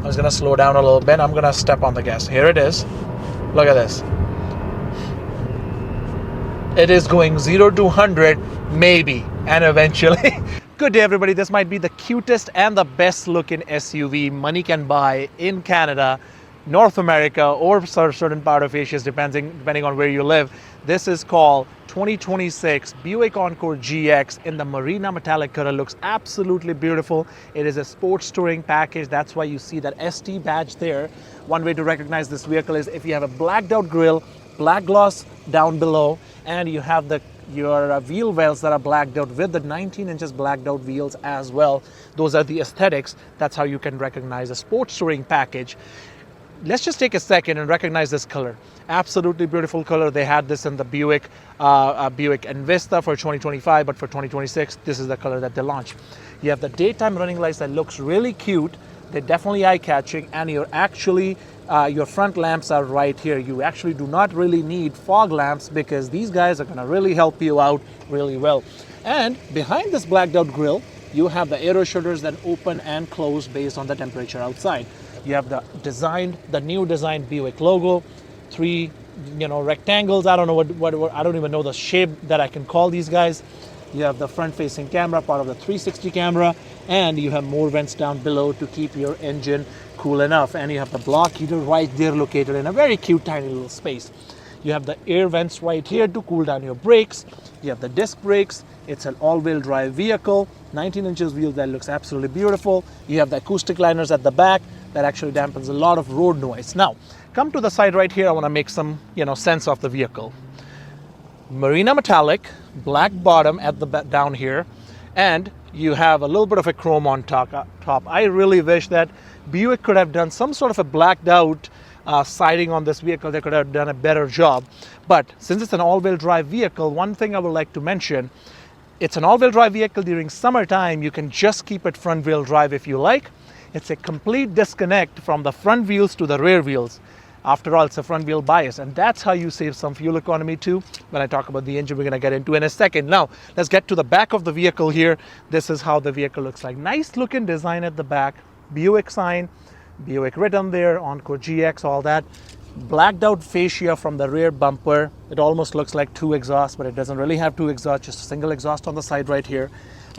I'm just gonna slow down a little bit. I'm gonna step on the gas. Here it is. Look at this. It is going 0 to 100, maybe, and eventually. Good day, everybody. This might be the cutest and the best looking SUV money can buy in Canada, North America, or certain part of Asia, depending on where you live. This is called 2026 Buick Encore GX in the Marina Metallic color. Looks absolutely beautiful. It is a sports touring package. That's why you see that ST badge there. One way to recognize this vehicle is if you have a blacked out grille, black gloss down below, and you have your wheel wells that are blacked out with the 19 inches blacked out wheels as well. Those are the aesthetics. That's how you can recognize a sports touring package. Let's just take a second and recognize this color. Absolutely beautiful color. They had this in the Buick Envista for 2025, but for 2026, this is the color that they launched. You have the daytime running lights that looks really cute. They're definitely eye-catching, and your front lamps are right here. You actually do not really need fog lamps because these guys are gonna really help you out really well. And behind this blacked out grille, you have the aero shutters that open and close based on the temperature outside. You have the new designed Buick logo, three rectangles. I don't know what I don't even know the shape that I can call these guys. You have the front-facing camera, part of the 360 camera, and you have more vents down below to keep your engine cool enough. And you have the block heater right there located in a very cute tiny little space. You have the air vents right here to cool down your brakes. You have the disc brakes. It's an all-wheel drive vehicle, 19 inches wheel that looks absolutely beautiful. You have the acoustic liners at the back that actually dampens a lot of road noise. Now, come to the side right here. I want to make some sense of the vehicle. Marina Metallic, black bottom at the down here, and you have a little bit of a chrome on top. I really wish that Buick could have done some sort of a blacked out siding on this vehicle. They could have done a better job. But since it's an all-wheel drive vehicle, one thing I would like to mention, it's an all-wheel drive vehicle during summertime. You can just keep it front-wheel drive if you like. It's a complete disconnect from the front wheels to the rear wheels. After all, it's a front wheel bias, and that's how you save some fuel economy too. When I talk about the engine, we're going to get into in a second. Now, let's get to the back of the vehicle here. This is how the vehicle looks like. Nice looking design at the back. Buick sign, Buick written there, Encore GX, all that. Blacked out fascia from the rear bumper. It almost looks like two exhausts, but it doesn't really have two exhausts, just a single exhaust on the side right here.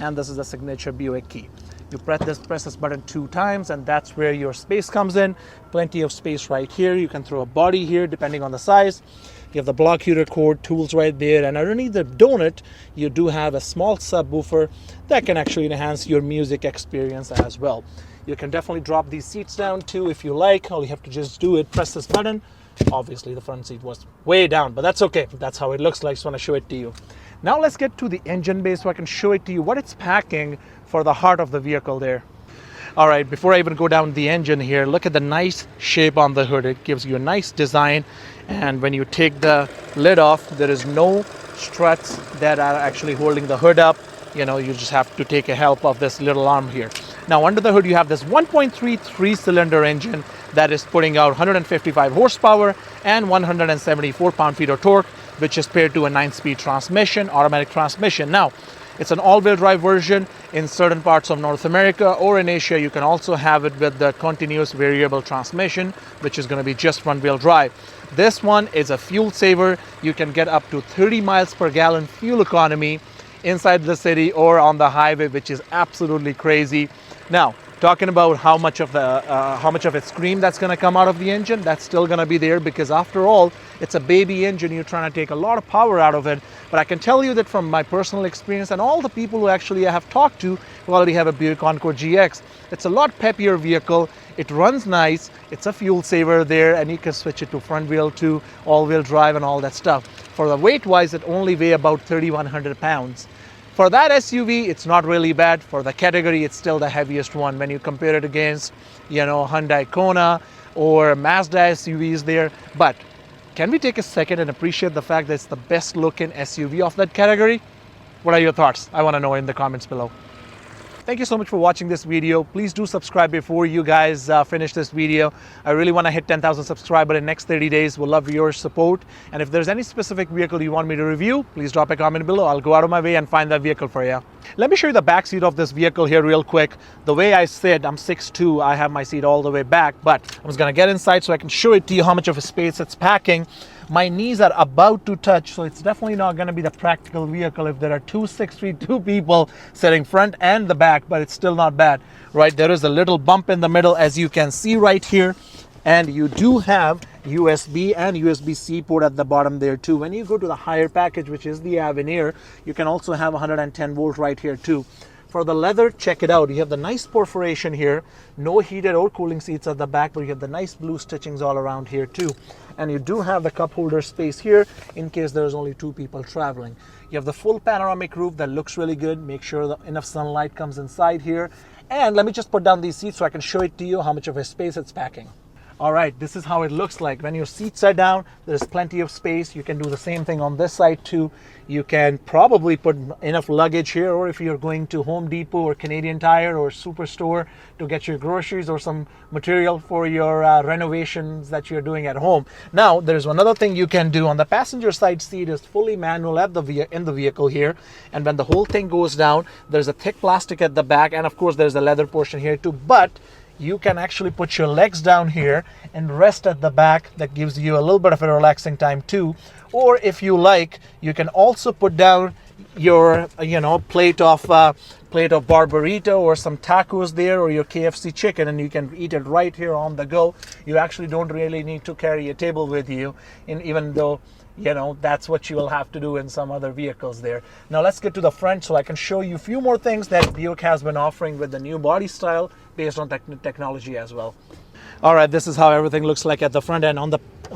And this is the signature Buick key. You press this button 2 times, and that's where your space comes in. Plenty of space right here. You can throw a body here depending on the size. You have the block heater cord tools right there, and underneath the donut you do have a small subwoofer that can actually enhance your music experience as well. You can definitely drop these seats down too if you like. All you have to just do is press this button. Obviously the front seat was way down, but that's okay. That's how it looks like. Just want to show it to you. Now let's get to the engine bay so I can show it to you what it's packing for the heart of the vehicle there. All right, before I even go down the engine here, look at the nice shape on the hood. It gives you a nice design, and when you take the lid off, there is no struts that are actually holding the hood up. You just have to take a help of this little arm here. Now under the hood you have this 1.3 3-cylinder engine that is putting out 155 horsepower and 174 pound-feet of torque, which is paired to a 9-speed transmission, automatic transmission. Now, it's an all-wheel drive version. In certain parts of North America or in Asia, you can also have it with the continuous variable transmission, which is going to be just front-wheel drive. This one is a fuel saver. You can get up to 30 miles per gallon fuel economy inside the city or on the highway, which is absolutely crazy. Now, talking about how much of a scream that's going to come out of the engine, that's still going to be there because after all, it's a baby engine. You're trying to take a lot of power out of it. But I can tell you that from my personal experience and all the people who actually I have talked to who already have a Buick Encore GX, it's a lot peppier vehicle. It runs nice. It's a fuel saver there, and you can switch it to front wheel to all-wheel drive and all that stuff. For the weight-wise, it only weighs about 3,100 pounds. For that SUV, it's not really bad. For the category, it's still the heaviest one when you compare it against, Hyundai Kona or Mazda SUVs there. But can we take a second and appreciate the fact that it's the best looking SUV of that category? What are your thoughts? I want to know in the comments below. Thank you so much for watching this video. Please do subscribe before you guys finish this video. I really want to hit 10,000 subscribers in the next 30 days. We'll love your support. And if there's any specific vehicle you want me to review, please drop a comment below. I'll go out of my way and find that vehicle for you. Let me show you the back seat of this vehicle here real quick. The way I sit, I'm 6'2", I have my seat all the way back, but I'm just gonna get inside so I can show it to you how much of a space it's packing. My knees are about to touch, so it's definitely not going to be the practical vehicle if there are 2 people sitting front and the back, but it's still not bad, right? There is a little bump in the middle, as you can see right here, and you do have USB and USB-C port at the bottom there too. When you go to the higher package, which is the Avenir, you can also have 110 volt right here too. For the leather, check it out. You have the nice perforation here, no heated or cooling seats at the back, but you have the nice blue stitchings all around here too. And you do have the cup holder space here in case there's only 2 people traveling. You have the full panoramic roof that looks really good. Make sure that enough sunlight comes inside here. And let me just put down these seats so I can show it to you how much of a space it's packing. All right, this is how it looks like. When your seats are down, there's plenty of space. You can do the same thing on this side too. You can probably put enough luggage here, or if you're going to Home Depot or Canadian Tire or Superstore to get your groceries or some material for your renovations that you're doing at home. Now, there's another thing you can do. On the passenger side seat is fully manual in the vehicle here. And when the whole thing goes down, there's a thick plastic at the back. And of course, there's a leather portion here too. But you can actually put your legs down here and rest at the back. That gives you a little bit of a relaxing time too. Or if you like, you can also put down your plate of barbarita or some tacos there, or your KFC chicken, and you can eat it right here on the go. You actually don't really need to carry a table with you, and even though that's what you will have to do in some other vehicles there. Now let's get to the front so I can show you a few more things that Buick has been offering with the new body style based on technology as well. All right, this is how everything looks like at the front end. On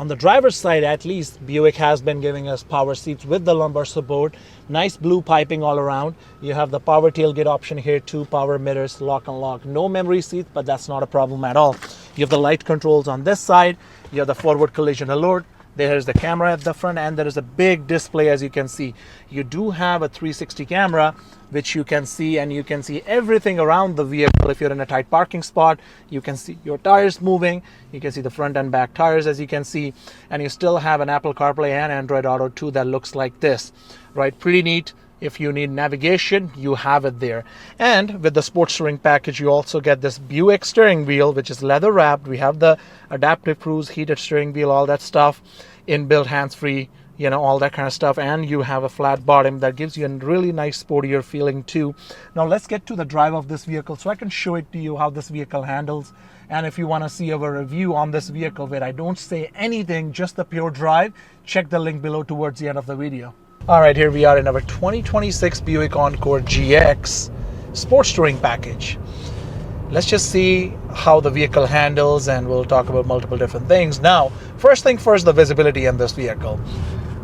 the driver's side, at least, Buick has been giving us power seats with the lumbar support. Nice blue piping all around. You have the power tailgate option here too, power mirrors, lock and lock. No memory seats, but that's not a problem at all. You have the light controls on this side. You have the forward collision alert. There is the camera at the front, and there is a big display, as you can see. You do have a 360 camera, which you can see, and you can see everything around the vehicle. If you're in a tight parking spot, you can see your tires moving. You can see the front and back tires, as you can see, and you still have an Apple CarPlay and Android Auto too that looks like this, right? Pretty neat. If you need navigation, you have it there. And with the sports steering package, you also get this Buick steering wheel, which is leather wrapped. We have the adaptive cruise, heated steering wheel, all that stuff, inbuilt hands-free, all that kind of stuff. And you have a flat bottom that gives you a really nice sportier feeling too. Now let's get to the drive of this vehicle so I can show it to you how this vehicle handles. And if you want to see our review on this vehicle where I don't say anything, just the pure drive, check the link below towards the end of the video. All right, here we are in our 2026 Buick Encore GX sports touring package. Let's just see how the vehicle handles, and we'll talk about multiple different things. Now, first thing first, the visibility in this vehicle.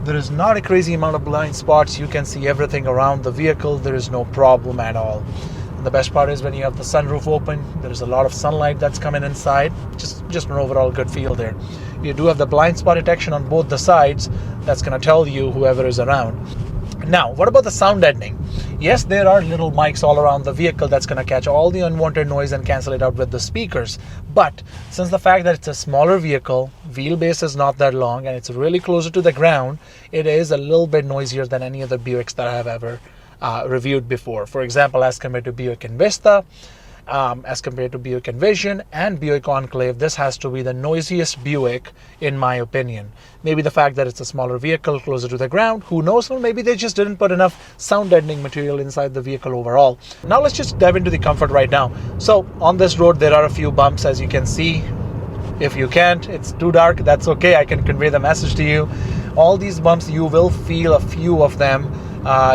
There is not a crazy amount of blind spots. You can see everything around the vehicle. There is no problem at all. And the best part is when you have the sunroof open, there is a lot of sunlight that's coming inside. Just an overall good feel there. You do have the blind spot detection on both the sides. That's going to tell you whoever is around. Now, what about the sound deadening? Yes, there are little mics all around the vehicle that's going to catch all the unwanted noise and cancel it out with the speakers. But since the fact that it's a smaller vehicle, wheelbase is not that long, and it's really closer to the ground, it is a little bit noisier than any other Buicks that I have ever reviewed before. For example, as compared to Buick Envista, as compared to Buick Envision and Buick Enclave, this has to be the noisiest Buick in my opinion. Maybe the fact that it's a smaller vehicle closer to the ground, who knows, or maybe they just didn't put enough sound deadening material inside the vehicle overall. Now let's just dive into the comfort right now. So on this road there are a few bumps, as you can see. If you can't, it's too dark, that's okay, I can convey the message to you. All these bumps, you will feel a few of them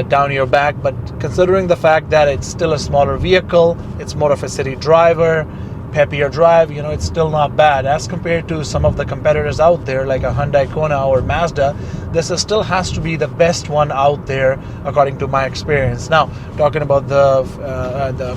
down your back, but considering the fact that it's still a smaller vehicle, it's more of a city driver, peppier drive, it's still not bad as compared to some of the competitors out there like a Hyundai Kona or Mazda. still has to be the best one out there according to my experience. Now, talking about the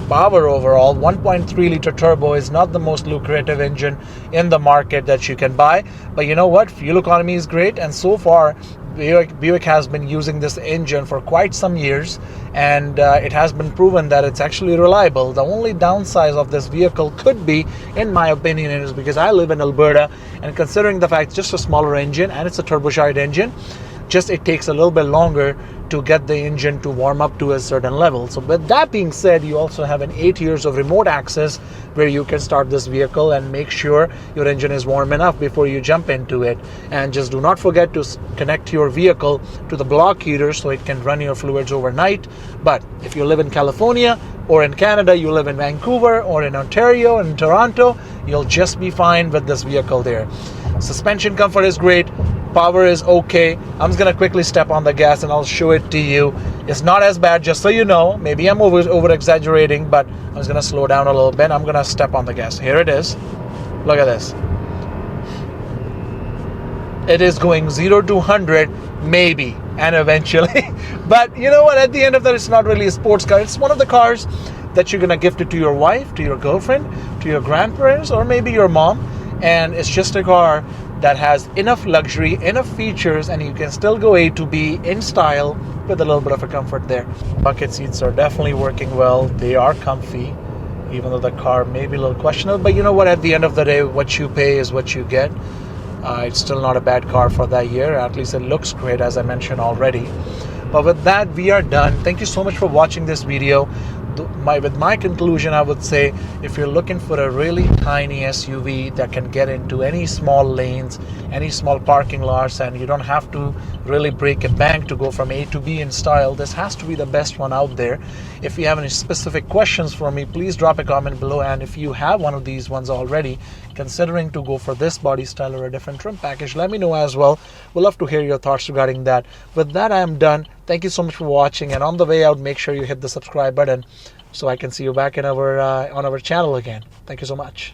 power overall, 1.3 liter turbo is not the most lucrative engine in the market that you can buy, but you know what, fuel economy is great, and so far Buick has been using this engine for quite some years, and it has been proven that it's actually reliable. The only downside of this vehicle could be, in my opinion, is because I live in Alberta, and considering the fact it's just a smaller engine and it's a turbocharged engine, just it takes a little bit longer to get the engine to warm up to a certain level. So with that being said, you also have an 8 years of remote access where you can start this vehicle and make sure your engine is warm enough before you jump into it. And just do not forget to connect your vehicle to the block heater so it can run your fluids overnight. But if you live in California or in Canada, you live in Vancouver or in Ontario and Toronto, you'll just be fine with this vehicle there. Suspension comfort is great. Power is okay. I'm just gonna quickly step on the gas and I'll show it to you. It's not as bad, just so you know. Maybe I'm over exaggerating, but I'm just gonna slow down a little bit. I'm gonna step on the gas. Here it is. Look at this. It is going 0 to 100 maybe, and eventually. But you know what, at the end of that, it's not really a sports car. It's one of the cars that you're gonna gift it to your wife, to your girlfriend, to your grandparents, or maybe your mom. And it's just a car that has enough luxury, enough features, and you can still go A to B in style with a little bit of a comfort there. Bucket seats are definitely working well. They are comfy, even though the car may be a little questionable. But you know what, at the end of the day, what you pay is what you get. It's still not a bad car for that year. At least it looks great, as I mentioned already. But with that, we are done. Thank you so much for watching this video. With my conclusion, I would say if you're looking for a really tiny SUV that can get into any small lanes, any small parking lots, and you don't have to really break a bank to go from A to B in style, this has to be the best one out there. If you have any specific questions for me, please drop a comment below. And if you have one of these ones already, considering to go for this body style or a different trim package, let me know as well. We'd love to hear your thoughts regarding that. With that, I am done. Thank you so much for watching, and on the way out, make sure you hit the subscribe button so I can see you back in our on our channel again. Thank you so much.